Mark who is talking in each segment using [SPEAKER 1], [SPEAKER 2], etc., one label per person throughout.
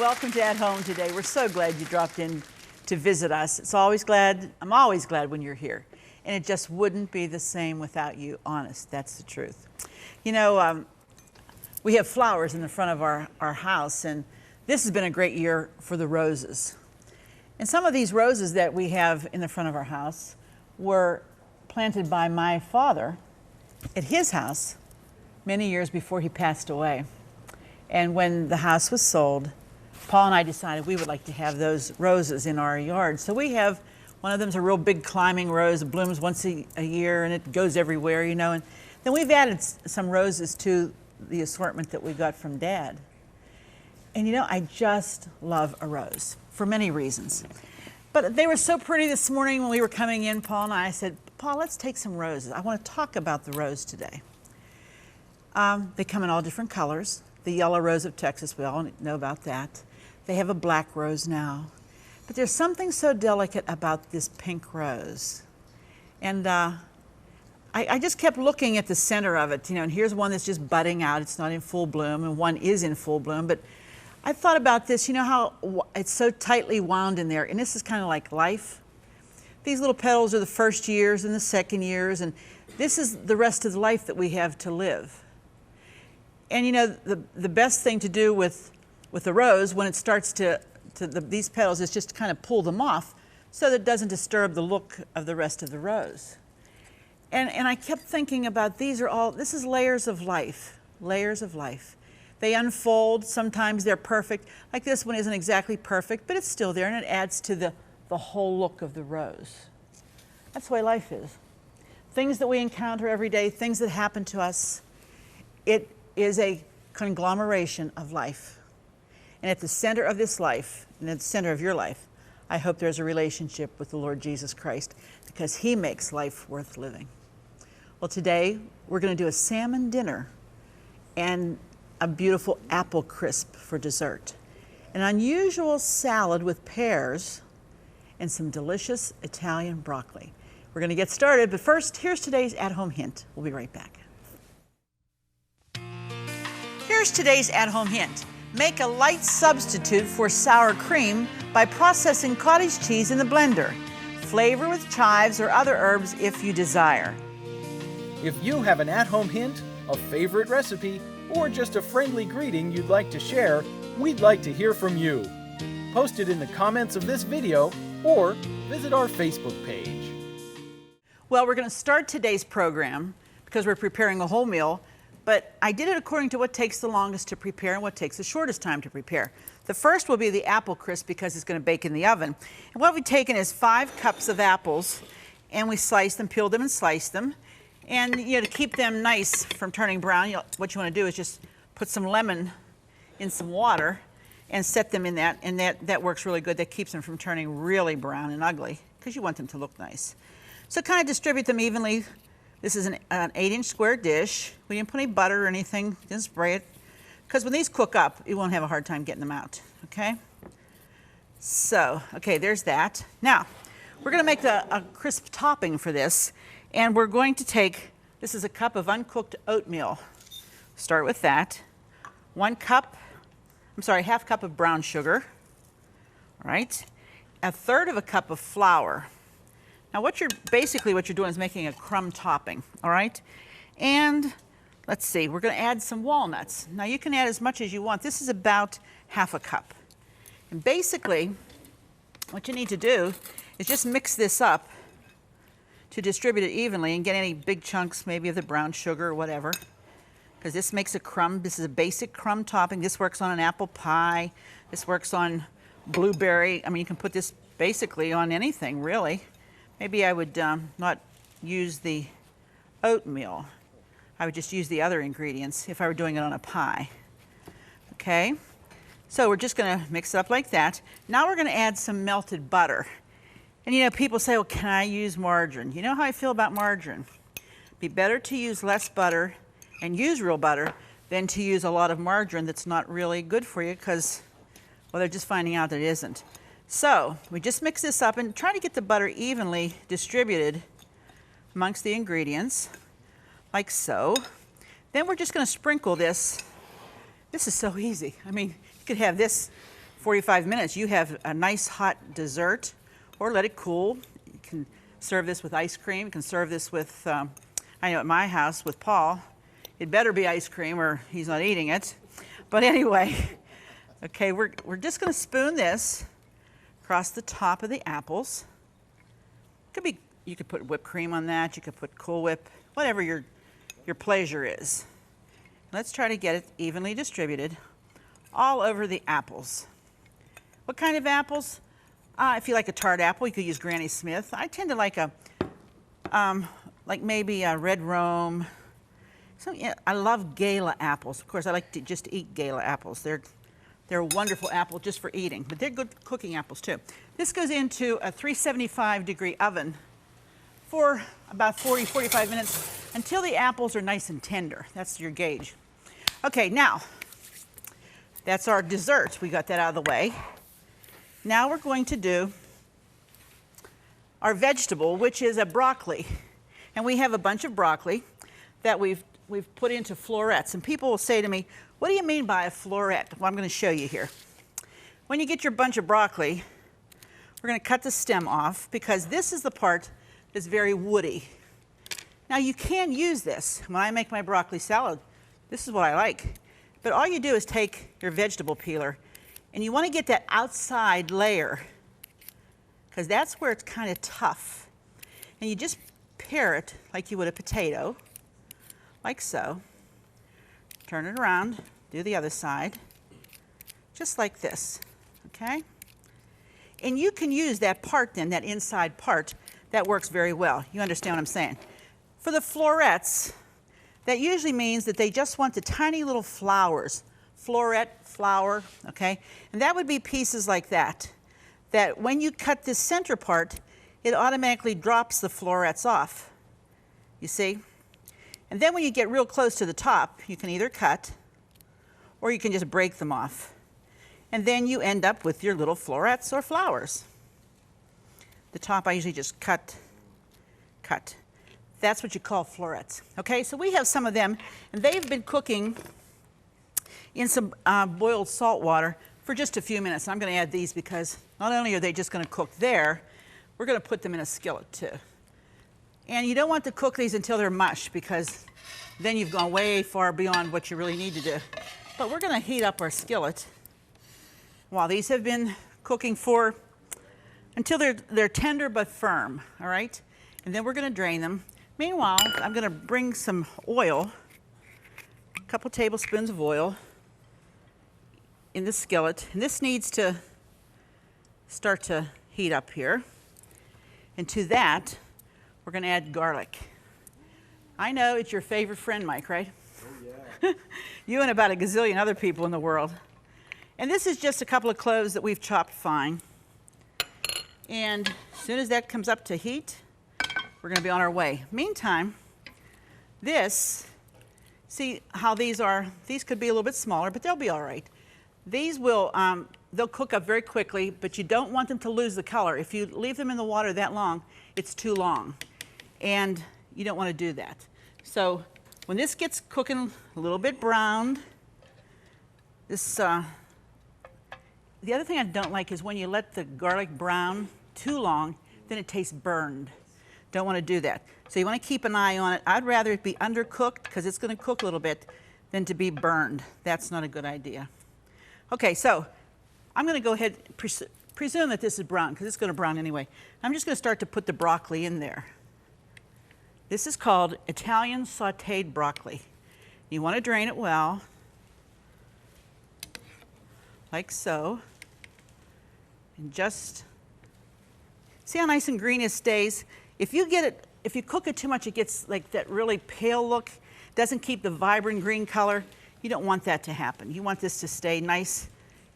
[SPEAKER 1] welcome to At Home today. We're so glad you dropped in to visit us. I'm always glad when you're here. And it just wouldn't be the same without you, honest, that's the truth. You know, we have flowers in the front of our house, and this has been a great year for the roses. And some of these roses that we have in the front of our house were planted by my father at his house many years before he passed away. And when the house was sold, Paul and I decided we would like to have those roses in our yard. So we have, one of them's a real big climbing rose. It blooms once a year and it goes everywhere, you know. And then we've added some roses to the assortment that we got from Dad. And you know, I just love a rose for many reasons. But they were so pretty this morning when we were coming in, Paul and I said, Paul, let's take some roses. I want to talk about the rose today. They come in all different colors. The yellow rose of Texas, we all know about that. They have a black rose now. But there's something so delicate about this pink rose. And I just kept looking at the center of it, you know, and here's one that's just budding out. It's not in full bloom, and one is in full bloom. But I thought about this, you know how it's so tightly wound in there, and this is kind of like life. These little petals are the first years and the second years, and this is the rest of the life that we have to live. And you know, the best thing to do with the rose when it starts these petals is just kind of pull them off so that it doesn't disturb the look of the rest of the rose. And I kept thinking about this is layers of life, layers of life. They unfold, sometimes they're perfect. Like this one isn't exactly perfect, but it's still there and it adds to the whole look of the rose. That's the way life is. Things that we encounter every day, things that happen to us, it is a conglomeration of life. And at the center of this life, and at the center of your life, I hope there's a relationship with the Lord Jesus Christ, because He makes life worth living. Well, today we're going to do a salmon dinner and a beautiful apple crisp for dessert. An unusual salad with pears and some delicious Italian broccoli. We're going to get started, but first, here's today's at-home hint. We'll be right back. Here's today's at-home hint. Make a light substitute for sour cream by processing cottage cheese in the blender. Flavor with chives or other herbs if you desire.
[SPEAKER 2] If you have an at-home hint, a favorite recipe, or just a friendly greeting you'd like to share, we'd like to hear from you. Post it in the comments of this video or visit our Facebook page.
[SPEAKER 1] Well, we're going to start today's program because we're preparing a whole meal, but I did it according to what takes the longest to prepare and what takes the shortest time to prepare. The first will be the apple crisp because it's going to bake in the oven. And what we've taken is 5 cups of apples, and we sliced them, peeled them and sliced them. And you know, to keep them nice from turning brown, what you want to do is just put some lemon in some water and set them in that, and that works really good. That keeps them from turning really brown and ugly because you want them to look nice. So kind of distribute them evenly. This is an 8-inch square dish. We didn't put any butter or anything, didn't spray it, because when these cook up, you won't have a hard time getting them out, okay? So, okay, there's that. Now, we're going to make a crisp topping for this, and we're going to take, this is a cup of uncooked oatmeal. Start with that. Half cup of brown sugar, all right? 1/3 cup of flour. Now what you're doing is making a crumb topping, all right? And let's see, we're going to add some walnuts. Now you can add as much as you want. This is about 1/2 cup. And basically, what you need to do is just mix this up to distribute it evenly and get any big chunks maybe of the brown sugar or whatever, because this makes a crumb. This is a basic crumb topping. This works on an apple pie. This works on blueberry. I mean, you can put this basically on anything, really. Maybe I would not use the oatmeal. I would just use the other ingredients if I were doing it on a pie. Okay, so we're just going to mix it up like that. Now we're going to add some melted butter. And you know, people say, well, can I use margarine? You know how I feel about margarine. It'd be better to use less butter and use real butter than to use a lot of margarine that's not really good for you because, well, they're just finding out that it isn't. So we just mix this up and try to get the butter evenly distributed amongst the ingredients, like so. Then we're just going to sprinkle this. This is so easy. I mean, you could have this 45 minutes, you have a nice hot dessert, or let it cool. You can serve this with ice cream. You can serve this with, I know at my house with Paul, it better be ice cream or he's not eating it. But anyway, okay, we're just going to spoon this across the top of the apples. Could be, you could put whipped cream on that. You could put Cool Whip, whatever your pleasure is. Let's try to get it evenly distributed all over the apples. What kind of apples? If you like a tart apple, you could use Granny Smith. I tend to like like maybe a red Rome. So yeah, I love Gala apples. Of course, I like to just eat Gala apples. They're a wonderful apple just for eating, but they're good cooking apples too. This goes into a 375-degree oven for about 40-45 minutes until the apples are nice and tender. That's your gauge. Okay, now that's our dessert. We got that out of the way. Now we're going to do our vegetable, which is a broccoli. And we have a bunch of broccoli that we've put into florets. And people will say to me, what do you mean by a floret? Well, I'm going to show you here. When you get your bunch of broccoli, we're going to cut the stem off because this is the part that's very woody. Now you can use this. When I make my broccoli salad, this is what I like. But all you do is take your vegetable peeler and you want to get that outside layer because that's where it's kind of tough. And you just pare it like you would a potato, like so. Turn it around, do the other side, just like this, okay? And you can use that part then, that inside part, that works very well. You understand what I'm saying? For the florets, that usually means that they just want the tiny little flowers, floret, flower, okay? And that would be pieces like that, that when you cut this center part, it automatically drops the florets off, you see? And then when you get real close to the top, you can either cut or you can just break them off. And then you end up with your little florets or flowers. The top I usually just cut. That's what you call florets. Okay, so we have some of them, and they've been cooking in some boiled salt water for just a few minutes. I'm going to add these because not only are they just going to cook there, we're going to put them in a skillet too. And you don't want to cook these until they're mush because then you've gone way far beyond what you really need to do. But we're going to heat up our skillet while these have been cooking for until they're tender but firm, all right? And then we're going to drain them. Meanwhile, I'm going to bring some oil, a couple tablespoons of oil in the skillet. And this needs to start to heat up here. And to that, we're going to add garlic. I know it's your favorite friend, Mike, right? Oh, yeah. You and about a gazillion other people in the world. And this is just a couple of cloves that we've chopped fine. And as soon as that comes up to heat, we're going to be on our way. Meantime, this, see how these are? These could be a little bit smaller, but they'll be all right. These will, they'll cook up very quickly, but you don't want them to lose the color. If you leave them in the water that long, it's too long. And you don't want to do that. So when this gets cooking a little bit browned, this, the other thing I don't like is when you let the garlic brown too long, then it tastes burned. Don't want to do that. So you want to keep an eye on it. I'd rather it be undercooked because it's going to cook a little bit than to be burned. That's not a good idea. Okay, so I'm going to go ahead and presume that this is brown because it's going to brown anyway. I'm just going to start to put the broccoli in there. This is called Italian sauteed broccoli. You want to drain it well, like so. And just see how nice and green it stays. If you cook it too much, it gets like that really pale look. Doesn't keep the vibrant green color. You don't want that to happen. You want this to stay nice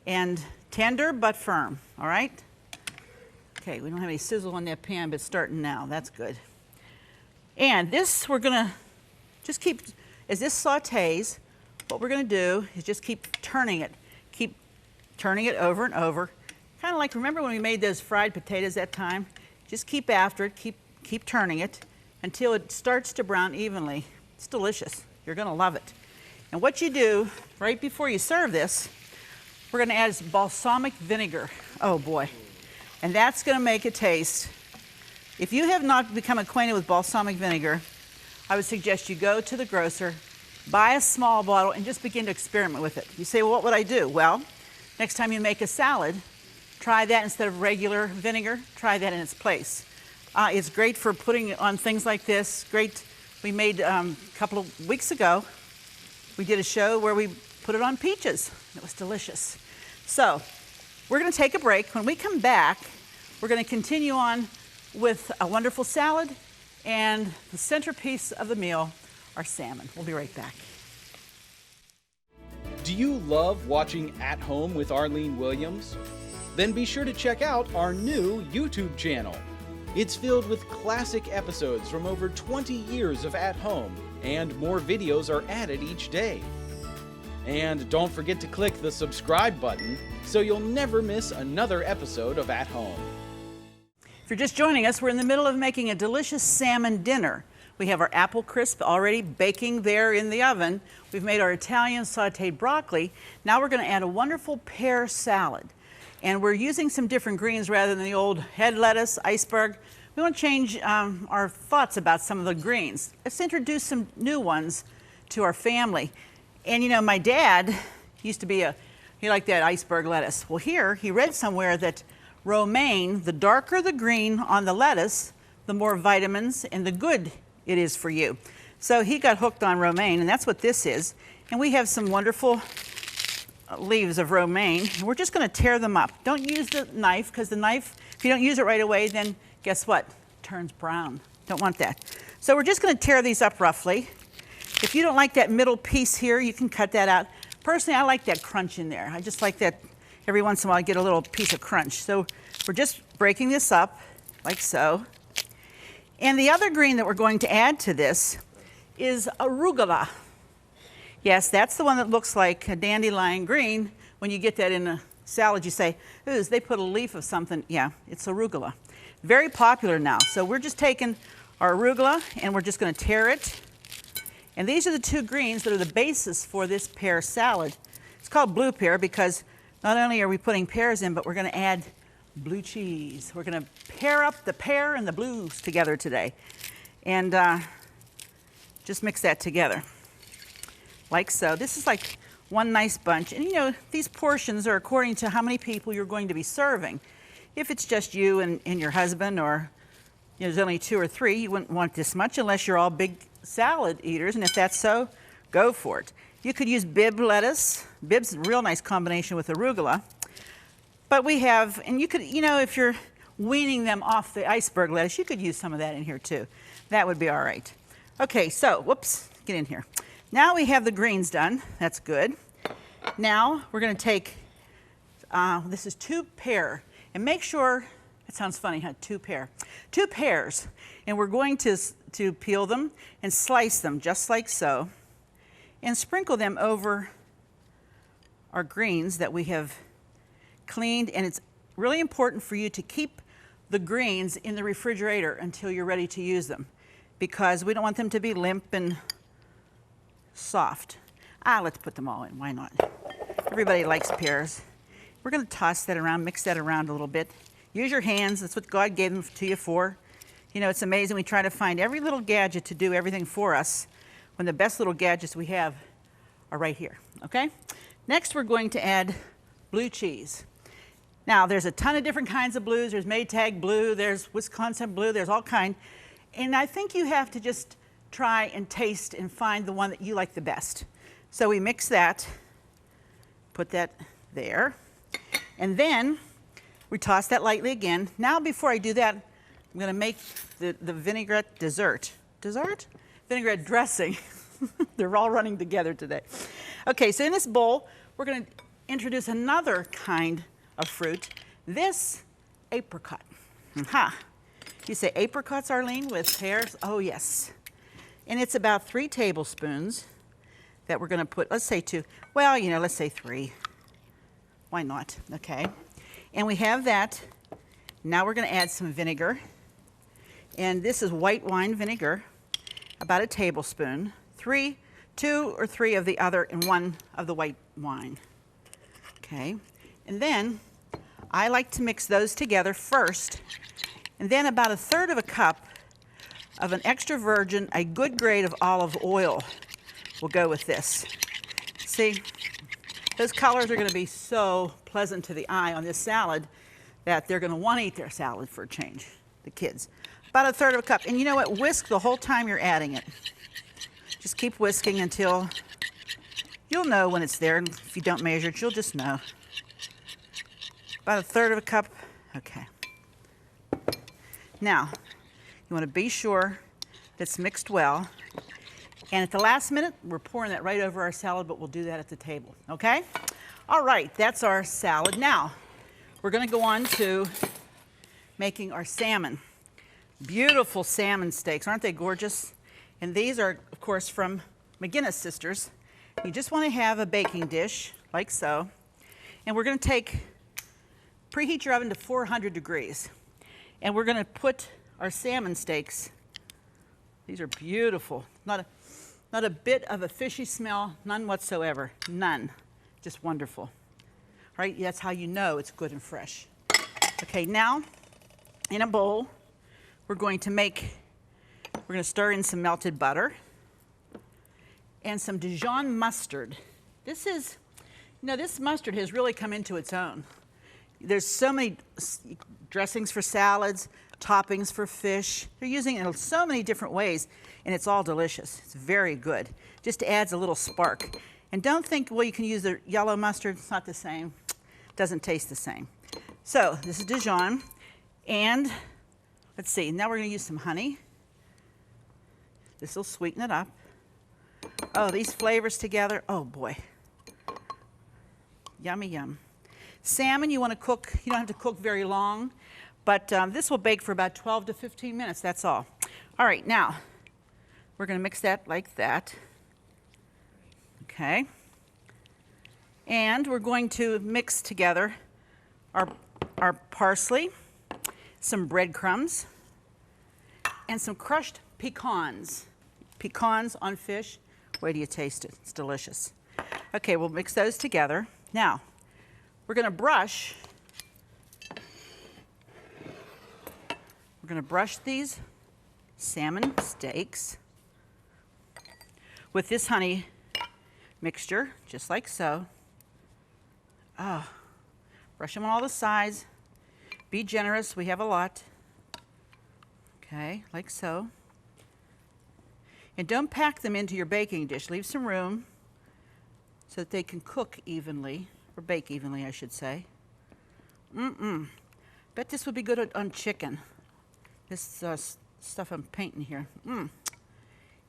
[SPEAKER 1] and tender but firm, all right? Okay, we don't have any sizzle in that pan, but it's starting now. That's good. And this we're gonna just keep, as this sautés, what we're gonna do is just keep turning it over and over. Kind of like, remember when we made those fried potatoes that time? Just keep after it, keep turning it until it starts to brown evenly. It's delicious. You're gonna love it. And what you do right before you serve this, we're going to add some balsamic vinegar. Oh boy. And that's going to make it taste. If you have not become acquainted with balsamic vinegar, I would suggest you go to the grocer, buy a small bottle, and just begin to experiment with it. You say, well, what would I do? Well, next time you make a salad, try that instead of regular vinegar. Try that in its place. It's great for putting on things like this. Great. We made a couple of weeks ago, we did a show where we put it on peaches. It was delicious. So we're going to take a break. When we come back, we're going to continue on with a wonderful salad, and the centerpiece of the meal, our salmon. We'll be right back.
[SPEAKER 2] Do you love watching At Home with Arlene Williams? Then be sure to check out our new YouTube channel. It's filled with classic episodes from over 20 years of At Home, and more videos are added each day. And don't forget to click the subscribe button so you'll never miss another episode of At Home.
[SPEAKER 1] If you're just joining us, we're in the middle of making a delicious salmon dinner. We have our apple crisp already baking there in the oven. We've made our Italian sauteed broccoli. Now we're going to add a wonderful pear salad. And we're using some different greens rather than the old head lettuce, iceberg. We want to change our thoughts about some of the greens. Let's introduce some new ones to our family. And you know, my dad used to be he liked that iceberg lettuce. Well, here, he read somewhere that romaine, the darker the green on the lettuce, the more vitamins and the good it is for you. So he got hooked on romaine, and that's what this is. And we have some wonderful leaves of romaine. And we're just going to tear them up. Don't use the knife, because the knife, if you don't use it right away, then guess what? It turns brown. Don't want that. So we're just going to tear these up roughly. If you don't like that middle piece here, you can cut that out. Personally, I like that crunch in there. I just like that every once in a while I get a little piece of crunch. So we're just breaking this up like so. And the other green that we're going to add to this is arugula. Yes, that's the one that looks like a dandelion green. When you get that in a salad, you say, ooh, they put a leaf of something. Yeah, it's arugula. Very popular now. So we're just taking our arugula and we're just going to tear it. And these are the two greens that are the basis for this pear salad. It's called blue pear because not only are we putting pears in, but we're going to add blue cheese. We're going to pair up the pear and the blues together today. And just mix that together. Like so. This is like one nice bunch. And you know, these portions are according to how many people you're going to be serving. If it's just you and your husband, or you know, there's only 2 or 3, you wouldn't want this much unless you're all big salad eaters. And if that's so, go for it. You could use Bib lettuce. Bib's a real nice combination with arugula. But we have, and you could, you know, if you're weaning them off the iceberg lettuce, you could use some of that in here too. That would be all right. Okay, so, whoops, get in here. Now we have the greens done. That's good. Now we're going to take, this is 2 pear. And make sure, it sounds funny, huh? 2 pear. 2 pears. And we're going to peel them and slice them just like so. And sprinkle them over our greens that we have cleaned. And it's really important for you to keep the greens in the refrigerator until you're ready to use them, because we don't want them to be limp and soft. Let's put them all in. Why not? Everybody likes pears. We're going to toss that around, mix that around a little bit. Use your hands. That's what God gave them to you for. You know, it's amazing. We try to find every little gadget to do everything for us, when the best little gadgets we have are right here. Okay? Next, we're going to add blue cheese. Now, there's a ton of different kinds of blues. There's Maytag blue. There's Wisconsin blue. There's all kinds. And I think you have to just try and taste and find the one that you like the best. So we mix that, put that there, and then we toss that lightly again. Now, before I do that, I'm going to make the vinaigrette dessert. Dessert? Vinaigrette dressing. They're all running together today. Okay, so in this bowl, we're going to introduce another kind of fruit. This apricot. Aha. You say apricots, Arlene, with pears? Oh, yes. And it's about 3 tablespoons that we're going to put, let's say 2. Well, you know, let's say 3. Why not? Okay. And we have that. Now we're going to add some vinegar. And this is white wine vinegar, about a tablespoon. 2 or 3 of the other and 1 of the white wine. Okay, and then I like to mix those together first, and then about 1/3 cup of an extra virgin, a good grade of olive oil will go with this. See, those colors are going to be so pleasant to the eye on this salad that they're going to want to eat their salad for a change, the kids. About 1/3 cup, and you know what, whisk the whole time you're adding it. Just keep whisking until you'll know when it's there, and if you don't measure it, you'll just know. About 1/3 cup, okay. Now, you want to be sure that's mixed well. And at the last minute, we're pouring that right over our salad, but we'll do that at the table, okay? All right, that's our salad. Now, we're going to go on to making our salmon. Beautiful salmon steaks, aren't they gorgeous? And these are, of course, from McGinnis Sisters. You just want to have a baking dish, like so. And we're going to preheat your oven to 400 degrees. And we're going to put our salmon steaks. These are beautiful. Not a bit of a fishy smell, none whatsoever, none. Just wonderful. Right? That's how you know it's good and fresh. Okay, now in a bowl, we're going to stir in some melted butter and some Dijon mustard. This mustard has really come into its own. There's so many dressings for salads, toppings for fish. They're using it in so many different ways, and it's all delicious. It's very good. Just adds a little spark. And don't think, well, you can use the yellow mustard. It's not the same. It doesn't taste the same. So this is Dijon, and let's see. Now we're going to use some honey. This will sweeten it up. Oh, these flavors together. Oh boy. Yummy, yum. Salmon, you want to cook. You don't have to cook very long. But this will bake for about 12 to 15 minutes, that's all. All right, now, we're going to mix that like that. Okay. And we're going to mix together our parsley, some breadcrumbs, and some crushed pecans. Pecans on fish, wait till you taste it, it's delicious. Okay, we'll mix those together. Now, we're going to brush these salmon steaks with this honey mixture, just like so. Oh, brush them on all the sides. Be generous, we have a lot. Okay, like so. And don't pack them into your baking dish. Leave some room so that they can cook evenly, or bake evenly, I should say. Bet this would be good on chicken. This stuff I'm painting here.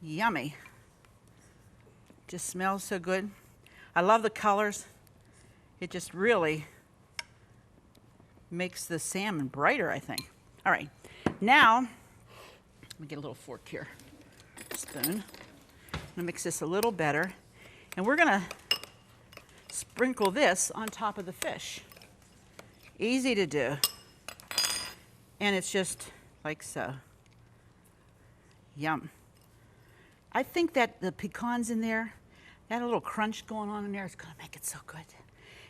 [SPEAKER 1] Yummy. Just smells so good. I love the colors. It just really makes the salmon brighter, I think. All right, now, let me get a little fork here, spoon. I'm gonna mix this a little better, and we're gonna sprinkle this on top of the fish. Easy to do. And it's just like so. Yum. I think that the pecans in there, that little crunch going on in there is gonna make it so good.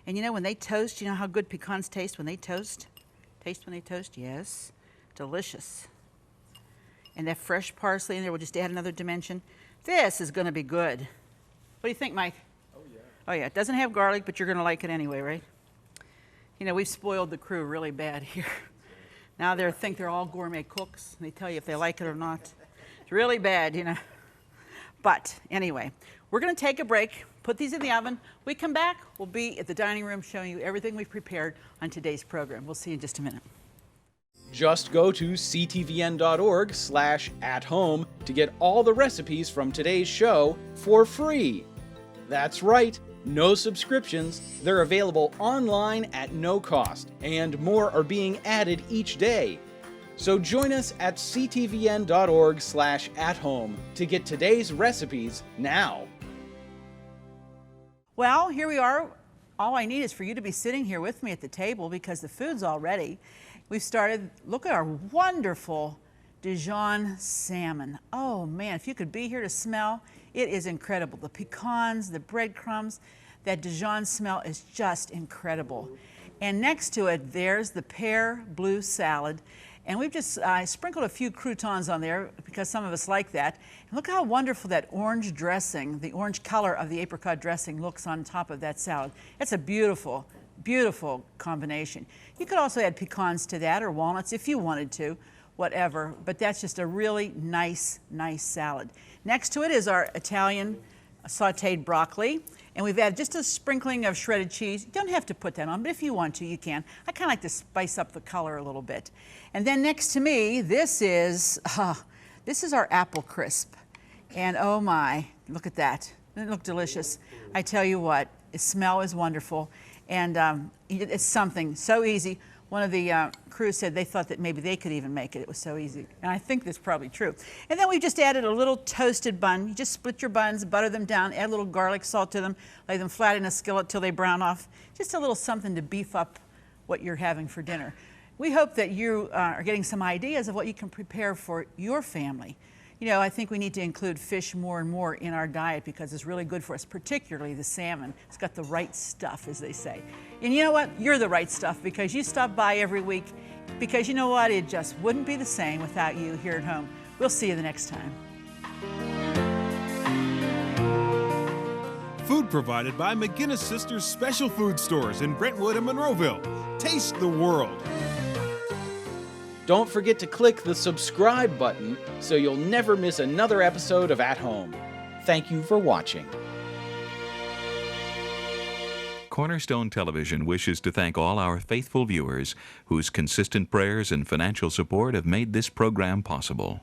[SPEAKER 1] And you know, when they toast, you know how good pecans taste when they toast? Taste when they toast? Yes. Delicious. And that fresh parsley in there will just add another dimension. This is gonna be good. What do you think, Mike?
[SPEAKER 2] Oh yeah.
[SPEAKER 1] Oh yeah, it doesn't have garlic, but you're gonna like it anyway, right? You know, we've spoiled the crew really bad here. Now they think they're all gourmet cooks, and they tell you if they like it or not. It's really bad, you know. But anyway, we're gonna take a break, put these in the oven. We come back, we'll be at the dining room showing you everything we've prepared on today's program. We'll see you in just a minute.
[SPEAKER 2] Just go to ctvn.org/athome to get all the recipes from today's show for free. That's right, no subscriptions. They're available online at no cost, and more are being added each day. So join us at ctvn.org/athome to get today's recipes now.
[SPEAKER 1] Well, here we are. All I need is for you to be sitting here with me at the table because the food's all ready. We've started, look at our wonderful Dijon salmon. Oh man, if you could be here to smell, it is incredible. The pecans, the breadcrumbs, That Dijon smell is just incredible. And next to it, there's the pear blue salad. And we've just sprinkled a few croutons on there because some of us like that. And look how wonderful that orange dressing, the orange color of the apricot dressing looks on top of that salad. It's a beautiful, beautiful combination. You could also add pecans to that or walnuts if you wanted to, whatever. But that's just a really nice, nice salad. Next to it is our Italian sauteed broccoli. And we've added just a sprinkling of shredded cheese. You don't have to put that on, but if you want to, you can. I kind of like to spice up the color a little bit. And then next to me, this is our apple crisp. And oh my, look at that. Doesn't it look delicious? I tell you what, the smell is wonderful. And it's something so easy. One of the crew said they thought that maybe they could even make it. It was so easy. And I think that's probably true. And then we just added a little toasted bun. You just split your buns, butter them down, add a little garlic salt to them, lay them flat in a skillet till they brown off. Just a little something to beef up what you're having for dinner. We hope that you are getting some ideas of what you can prepare for your family. You know, I think we need to include fish more and more in our diet because it's really good for us, particularly the salmon. It's got the right stuff, as they say. And you know what? You're the right stuff because you stop by every week because you know what? It just wouldn't be the same without you here at home. We'll see you the next time.
[SPEAKER 3] Food provided by McGinnis Sisters Special Food Stores in Brentwood and Monroeville. Taste the world.
[SPEAKER 2] Don't forget to click the subscribe button so you'll never miss another episode of At Home. Thank you for watching.
[SPEAKER 4] Cornerstone Television wishes to thank all our faithful viewers whose consistent prayers and financial support have made this program possible.